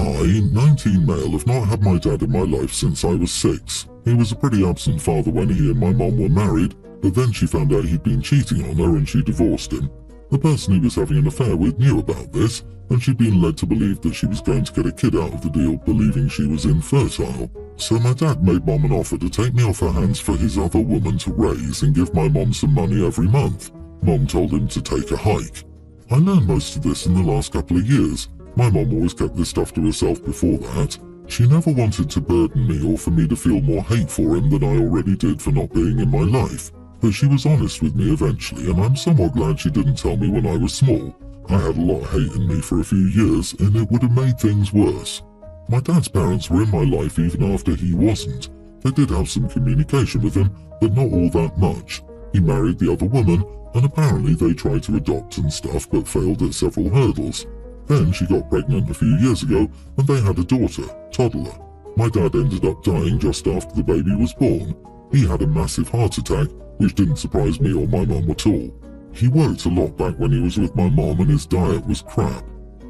I, 19 male, have not had my dad in my life since I was 6. He was a pretty absent father when he and my mom were married, but then she found out he'd been cheating on her and she divorced him. The person he was having an affair with knew about this, and she'd been led to believe that she was going to get a kid out of the deal, believing she was infertile. So my dad made Mom an offer to take me off her hands for his other woman to raise and give my mom some money every month. Mom told him to take a hike. I learned most of this in the last couple of years. My mom always kept this stuff to herself before that. She never wanted to burden me or for me to feel more hate for him than I already did for not being in my life. But she was honest with me eventually, and I'm somewhat glad she didn't tell me when I was small. I had a lot of hate in me for a few years, and it would have made things worse. My dad's parents were in my life even after he wasn't. They did have some communication with him, but not all that much. He married the other woman, and apparently they tried to adopt and stuff but failed at several hurdles. Then she got pregnant a few years ago, and they had a daughter, toddler. My dad ended up dying just after the baby was born. He had a massive heart attack, which didn't surprise me or my mom at all. He worked a lot back when he was with my mom and his diet was crap.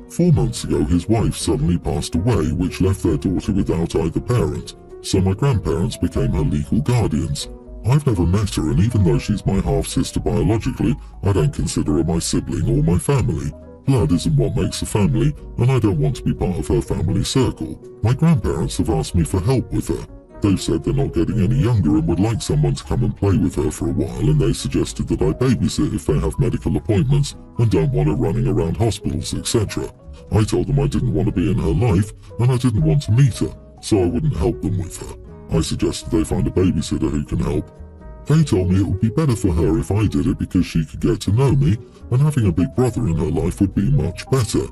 4 months ago his wife suddenly passed away, which left their daughter without either parent, so my grandparents became her legal guardians. I've never met her, and even though she's my half-sister biologically, I don't consider her my sibling or my family. Blood isn't what makes a family, and I don't want to be part of her family circle. My grandparents have asked me for help with her. They've said they're not getting any younger and would like someone to come and play with her for a while, and they suggested that I babysit if they have medical appointments and don't want her running around hospitals, etc. I told them I didn't want to be in her life, and I didn't want to meet her, so I wouldn't help them with her. I suggested they find a babysitter who can help. They told me it would be better for her if I did it because she could get to know me, and having a big brother in her life would be much better.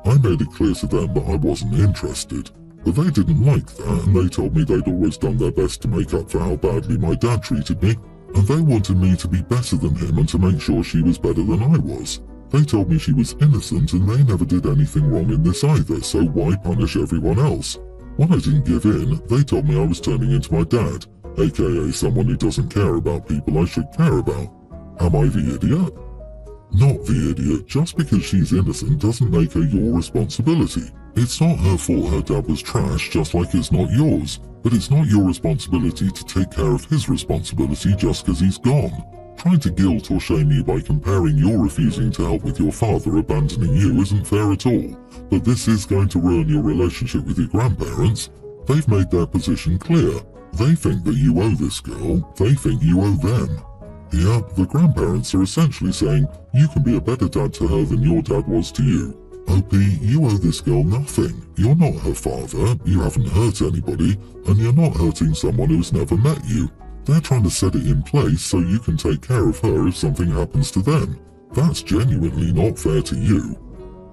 I made it clear to them that I wasn't interested. But they didn't like that, and they told me they'd always done their best to make up for how badly my dad treated me, and they wanted me to be better than him and to make sure she was better than I was. They told me she was innocent and they never did anything wrong in this either, so why punish everyone else? When I didn't give in, they told me I was turning into my dad, aka someone who doesn't care about people I should care about. Am I the idiot? Not the idiot. Just because she's innocent doesn't make her your responsibility. It's not her fault her dad was trash, just like it's not yours. But it's not your responsibility to take care of his responsibility just because he's gone. Trying to guilt or shame you by comparing your refusing to help with your father abandoning you isn't fair at all. But this is going to ruin your relationship with your grandparents. They've made their position clear. They think that you owe this girl. They think you owe them. Yeah, the grandparents are essentially saying, you can be a better dad to her than your dad was to you. OP, you owe this girl nothing. You're not her father, you haven't hurt anybody, and you're not hurting someone who's never met you. They're trying to set it in place so you can take care of her if something happens to them. That's genuinely not fair to you.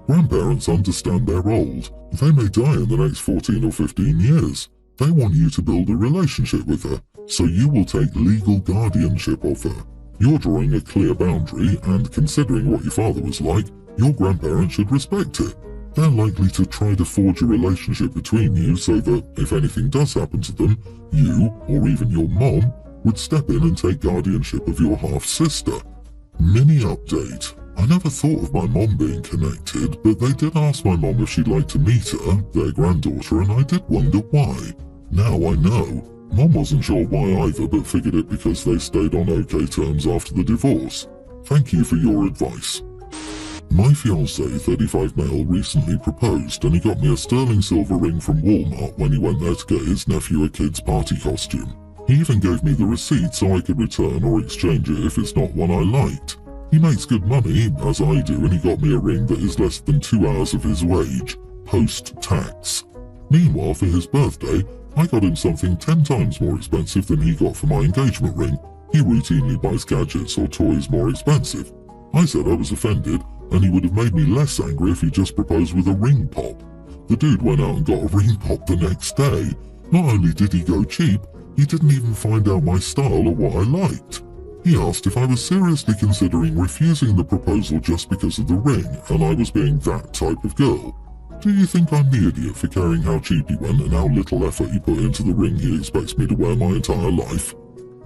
Grandparents understand they're old. They may die in the next 14 or 15 years. They want you to build a relationship with her, so you will take legal guardianship of her. You're drawing a clear boundary, and considering what your father was like, your grandparents should respect it. They're likely to try to forge a relationship between you so that, if anything does happen to them, you, or even your mom, would step in and take guardianship of your half-sister. Mini update. I never thought of my mom being connected, but they did ask my mom if she'd like to meet her, their granddaughter, and I did wonder why. Now I know. Mom wasn't sure why either, but figured it because they stayed on okay terms after the divorce. Thank you for your advice. My fiancé, 35 male, recently proposed, and he got me a sterling silver ring from Walmart when he went there to get his nephew a kid's party costume. He even gave me the receipt so I could return or exchange it if it's not one I liked. He makes good money, as I do, and he got me a ring that is less than 2 hours of his wage, post-tax. Meanwhile, for his birthday, I got him something 10 times more expensive than he got for my engagement ring. He routinely buys gadgets or toys more expensive. I said I was offended, and he would have made me less angry if he just proposed with a ring pop. The dude went out and got a ring pop the next day. Not only did he go cheap, he didn't even find out my style or what I liked. He asked if I was seriously considering refusing the proposal just because of the ring, and I was being that type of girl. Do you think I'm the idiot for caring how cheap he went and how little effort he put into the ring he expects me to wear my entire life?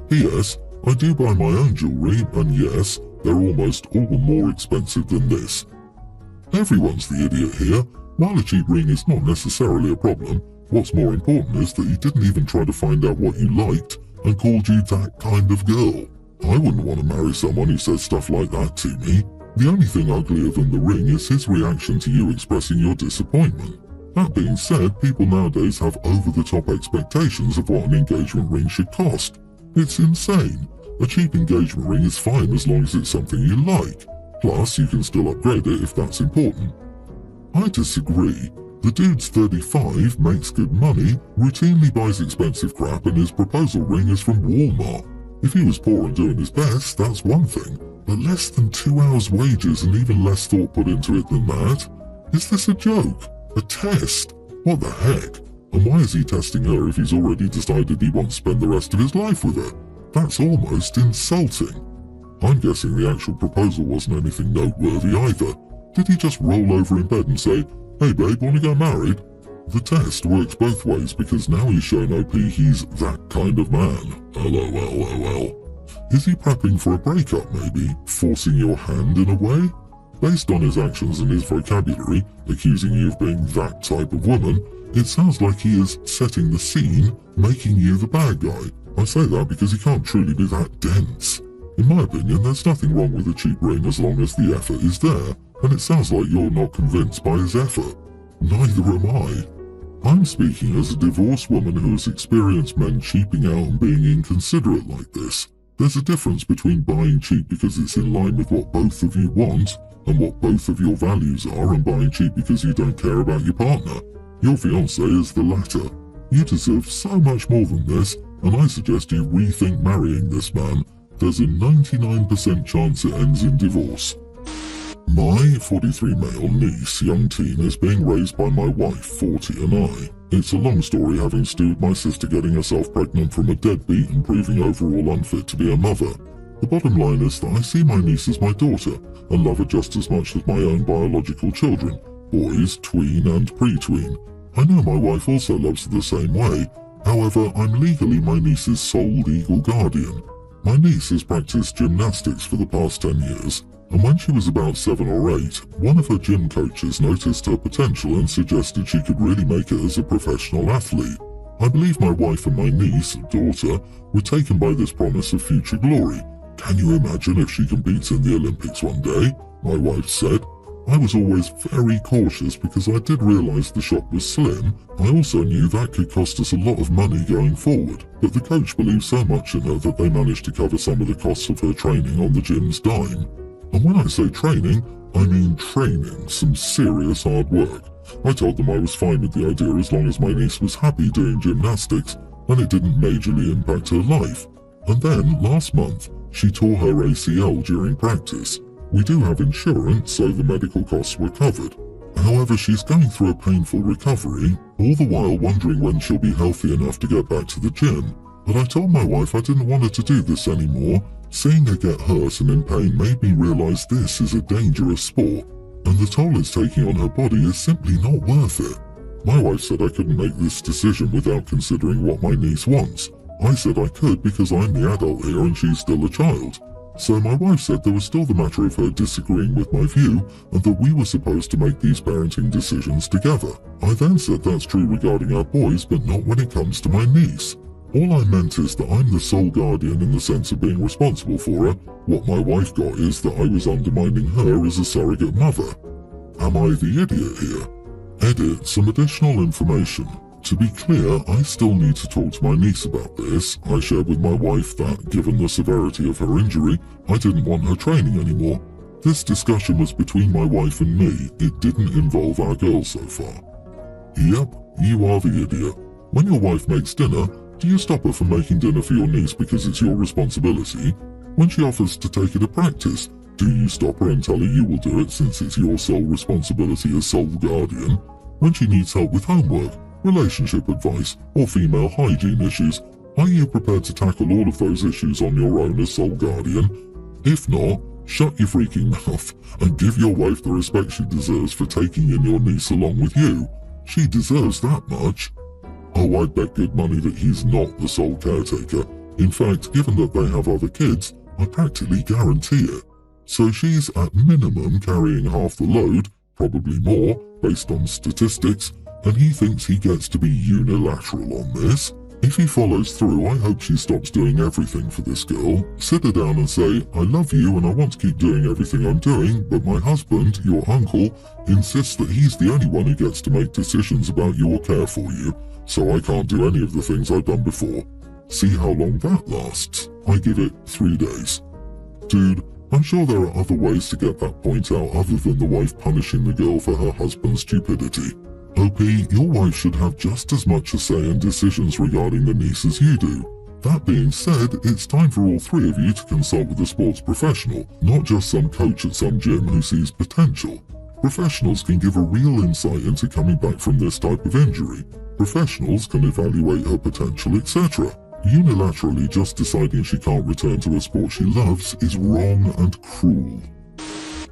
P.S. I do buy my own jewellery, and yes, they're almost all more expensive than this. Everyone's the idiot here. While a cheap ring is not necessarily a problem, what's more important is that he didn't even try to find out what you liked and called you that kind of girl. I wouldn't want to marry someone who says stuff like that to me. The only thing uglier than the ring is his reaction to you expressing your disappointment. That being said, people nowadays have over-the-top expectations of what an engagement ring should cost. It's insane. A cheap engagement ring is fine as long as it's something you like. Plus, you can still upgrade it if that's important. I disagree. The dude's 35, makes good money, routinely buys expensive crap, and his proposal ring is from Walmart. If he was poor and doing his best, that's one thing. But less than 2 hours' wages and even less thought put into it than that? Is this a joke? A test? What the heck? And why is he testing her if he's already decided he wants to spend the rest of his life with her? That's almost insulting. I'm guessing the actual proposal wasn't anything noteworthy either. Did he just roll over in bed and say, "Hey babe, wanna get married?" The test works both ways because now he's shown OP he's that kind of man. LOL. Is he prepping for a breakup maybe? Forcing your hand in a way? Based on his actions and his vocabulary, accusing you of being that type of woman, it sounds like he is setting the scene, making you the bad guy. I say that because he can't truly be that dense. In my opinion, there's nothing wrong with a cheap ring as long as the effort is there, and it sounds like you're not convinced by his effort. Neither am I. I'm speaking as a divorced woman who has experienced men cheaping out and being inconsiderate like this. There's a difference between buying cheap because it's in line with what both of you want and what both of your values are, and buying cheap because you don't care about your partner. Your fiancé is the latter. You deserve so much more than this, and I suggest you rethink marrying this man. There's a 99% chance it ends in divorce. My 43 male niece, young teen, is being raised by my wife, 40, and I. It's a long story having to do with my sister getting herself pregnant from a deadbeat and proving overall unfit to be a mother. The bottom line is that I see my niece as my daughter and love her just as much as my own biological children, boys, tween and pre-tween. I know my wife also loves her the same way. However, I'm legally my niece's sole legal guardian. My niece has practiced gymnastics for the past 10 years, and when she was about 7 or 8, one of her gym coaches noticed her potential and suggested she could really make it as a professional athlete. I believe my wife and my niece, daughter, were taken by this promise of future glory. "Can you imagine if she competes in the Olympics one day?" my wife said. I was always very cautious because I did realize the shop was slim. I also knew that could cost us a lot of money going forward, but the coach believed so much in her that they managed to cover some of the costs of her training on the gym's dime. And when I say training, I mean training, some serious hard work. I told them I was fine with the idea as long as my niece was happy doing gymnastics and it didn't majorly impact her life. And then, last month, she tore her ACL during practice. We do have insurance, so the medical costs were covered. However, she's going through a painful recovery, all the while wondering when she'll be healthy enough to get back to the gym. But I told my wife I didn't want her to do this anymore. Seeing her get hurt and in pain made me realize this is a dangerous sport, and the toll it's taking on her body is simply not worth it. My wife said I couldn't make this decision without considering what my niece wants. I said I could because I'm the adult here and she's still a child. So my wife said there was still the matter of her disagreeing with my view and that we were supposed to make these parenting decisions together. I then said that's true regarding our boys, but not when it comes to my niece. All I meant is that I'm the sole guardian in the sense of being responsible for her. What my wife got is that I was undermining her as a surrogate mother. Am I the idiot here? Edit some additional information. To be clear, I still need to talk to my niece about this. I shared with my wife that, given the severity of her injury, I didn't want her training anymore. This discussion was between my wife and me. It didn't involve our girls so far. Yep, you are the idiot. When your wife makes dinner, do you stop her from making dinner for your niece because it's your responsibility? When she offers to take her to practice, do you stop her and tell her you will do it since it's your sole responsibility as sole guardian? When she needs help with homework, relationship advice, or female hygiene issues, are you prepared to tackle all of those issues on your own as sole guardian? If not, shut your freaking mouth and give your wife the respect she deserves for taking in your niece along with you. She deserves that much. Oh, I'd bet good money that he's not the sole caretaker. In fact, given that they have other kids, I practically guarantee it. So she's at minimum carrying half the load, probably more, based on statistics, and he thinks he gets to be unilateral on this. If he follows through, I hope she stops doing everything for this girl. Sit her down and say, I love you and I want to keep doing everything I'm doing, but my husband, your uncle, insists that he's the only one who gets to make decisions about you or care for you, so I can't do any of the things I've done before. See how long that lasts. I give it 3 days. Dude, I'm sure there are other ways to get that point out other than the wife punishing the girl for her husband's stupidity. OP, your wife should have just as much a say in decisions regarding the niece as you do. That being said, it's time for all 3 of you to consult with a sports professional, not just some coach at some gym who sees potential. Professionals can give a real insight into coming back from this type of injury. Professionals can evaluate her potential, etc. Unilaterally just deciding she can't return to a sport she loves is wrong and cruel.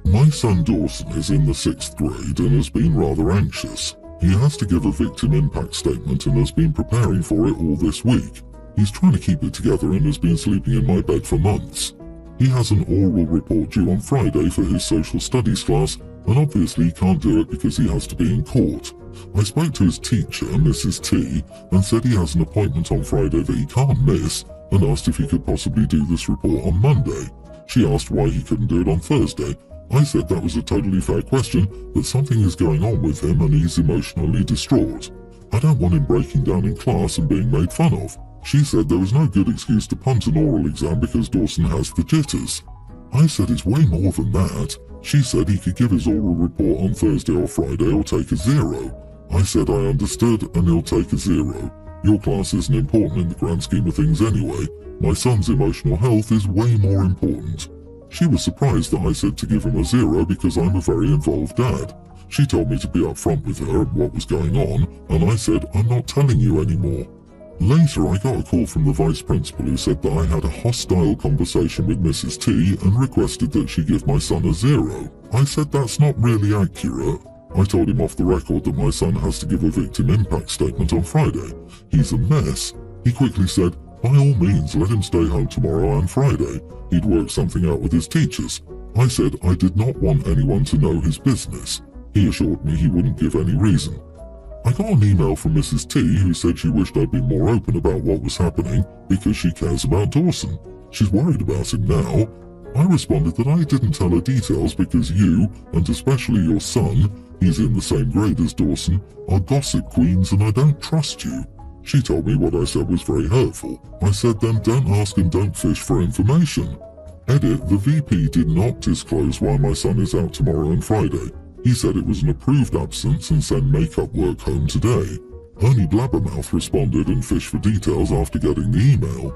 My son Dawson is in the 6th grade and has been rather anxious. He has to give a victim impact statement and has been preparing for it all this week. He's trying to keep it together and has been sleeping in my bed for months. He has an oral report due on Friday for his social studies class, and obviously he can't do it because he has to be in court. I spoke to his teacher, Mrs. T, and said he has an appointment on Friday that he can't miss, and asked if he could possibly do this report on Monday. She asked why he couldn't do it on Thursday. I said that was a totally fair question, but something is going on with him and he's emotionally distraught. I don't want him breaking down in class and being made fun of. She said there was no good excuse to punt an oral exam because Dawson has the jitters. I said it's way more than that. She said he could give his oral report on Thursday or Friday or take a 0. I said I understood and he'll take a 0. Your class isn't important in the grand scheme of things anyway. My son's emotional health is way more important. She was surprised that I said to give him a 0 because I'm a very involved dad. She told me to be upfront with her at what was going on, and I said I'm not telling you anymore. Later I got a call from the vice principal who said that I had a hostile conversation with Mrs. T and requested that she give my son a 0. I said that's not really accurate. I told him off the record that my son has to give a victim impact statement on Friday. He's a mess. He quickly said, by all means let him stay home tomorrow and Friday. He'd work something out with his teachers. I said I did not want anyone to know his business. He assured me he wouldn't give any reason. I got an email from Mrs. T who said she wished I'd been more open about what was happening because she cares about Dawson. She's worried about him now. I responded that I didn't tell her details because you, and especially your son, he's in the same grade as Dawson, are gossip queens and I don't trust you. She told me what I said was very hurtful. I said then don't ask and don't fish for information. Edit, the VP did not disclose why my son is out tomorrow and Friday. He said it was an approved absence and send makeup work home today. Only Blabbermouth responded and fished for details after getting the email.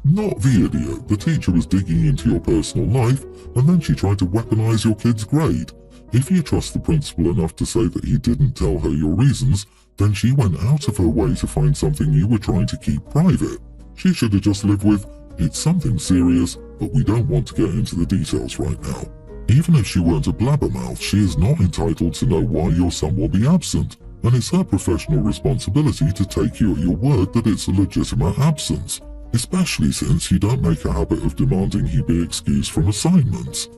Not the idiot. The teacher was digging into your personal life and then she tried to weaponize your kid's grade. If you trust the principal enough to say that he didn't tell her your reasons, then she went out of her way to find something you were trying to keep private. She should have just lived with, it's something serious, but we don't want to get into the details right now. Even if she weren't a blabbermouth, she is not entitled to know why your son will be absent, and it's her professional responsibility to take you at your word that it's a legitimate absence, especially since you don't make a habit of demanding he be excused from assignments.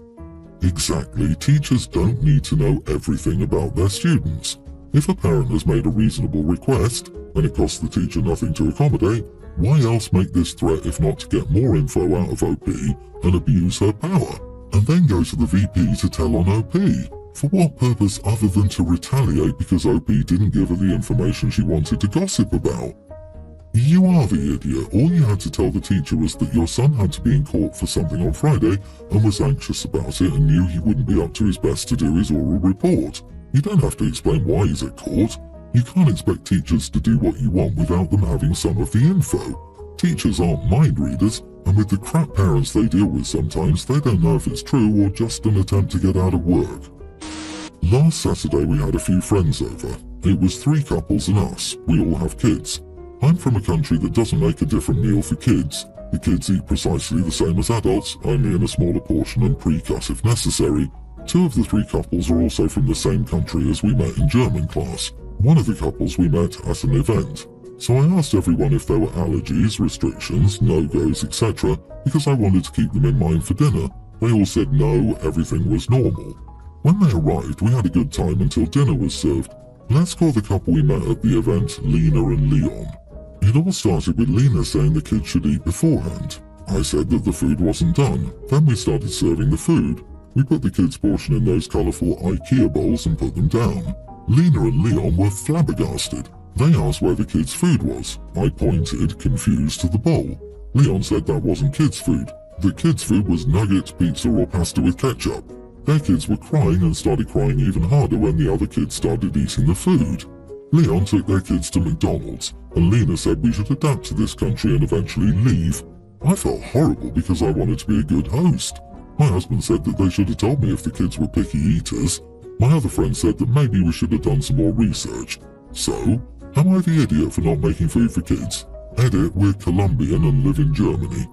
Exactly, teachers don't need to know everything about their students. If a parent has made a reasonable request, and it costs the teacher nothing to accommodate, why else make this threat if not to get more info out of OP and abuse her power, and then go to the VP to tell on OP? For what purpose other than to retaliate because OP didn't give her the information she wanted to gossip about? You are the idiot. All you had to tell the teacher was that your son had to be in court for something on Friday and was anxious about it and knew he wouldn't be up to his best to do his oral report. You don't have to explain why he's at court. You can't expect teachers to do what you want without them having some of the info. Teachers aren't mind readers, and with the crap parents they deal with sometimes, they don't know if it's true or just an attempt to get out of work. Last Saturday we had a few friends over. It was 3 couples and us. We all have kids. I'm from a country that doesn't make a different meal for kids. The kids eat precisely the same as adults, only in a smaller portion and pre-cut if necessary. 2 of the 3 couples are also from the same country as we met in German class. One of the couples we met at an event. So I asked everyone if there were allergies, restrictions, no-goes, etc. because I wanted to keep them in mind for dinner. They all said no, everything was normal. When they arrived, we had a good time until dinner was served. Let's call the couple we met at the event Lena and Leon. It all started with Lena saying the kids should eat beforehand. I said that the food wasn't done. Then we started serving the food. We put the kids' portion in those colourful IKEA bowls and put them down. Lena and Leon were flabbergasted. They asked where the kids' food was. I pointed, confused, to the bowl. Leon said that wasn't kids' food. The kids' food was nuggets, pizza or pasta with ketchup. Their kids were crying and started crying even harder when the other kids started eating the food. Leon took their kids to McDonald's, and Lena said we should adapt to this country and eventually leave. I felt horrible because I wanted to be a good host. My husband said that they should have told me if the kids were picky eaters. My other friend said that maybe we should have done some more research. So, am I the idiot for not making food for kids? Edit, we're Colombian and live in Germany.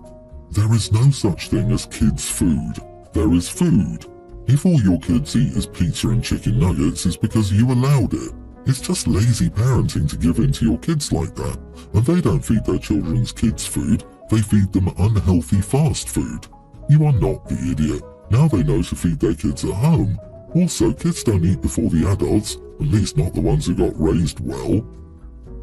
There is no such thing as kids' food. There is food. If all your kids eat is pizza and chicken nuggets, it's because you allowed it. It's just lazy parenting to give in to your kids like that. And they don't feed their children's kids food, they feed them unhealthy fast food. You are not the idiot. Now they know to feed their kids at home. Also, kids don't eat before the adults, at least not the ones who got raised well.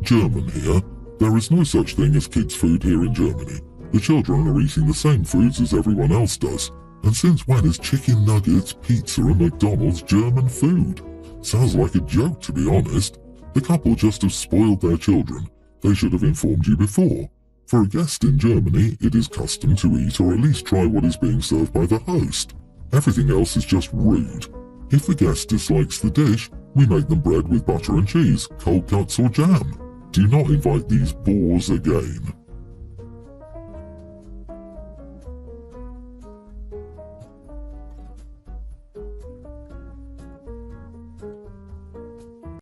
German here. There is no such thing as kids' food here in Germany. The children are eating the same foods as everyone else does. And since when is chicken nuggets, pizza and McDonald's German food? Sounds like a joke, to be honest. The couple just have spoiled their children. They should have informed you before. For a guest in Germany, it is custom to eat or at least try what is being served by the host. Everything else is just rude. If the guest dislikes the dish, we make them bread with butter and cheese, cold cuts or jam. Do not invite these bores again.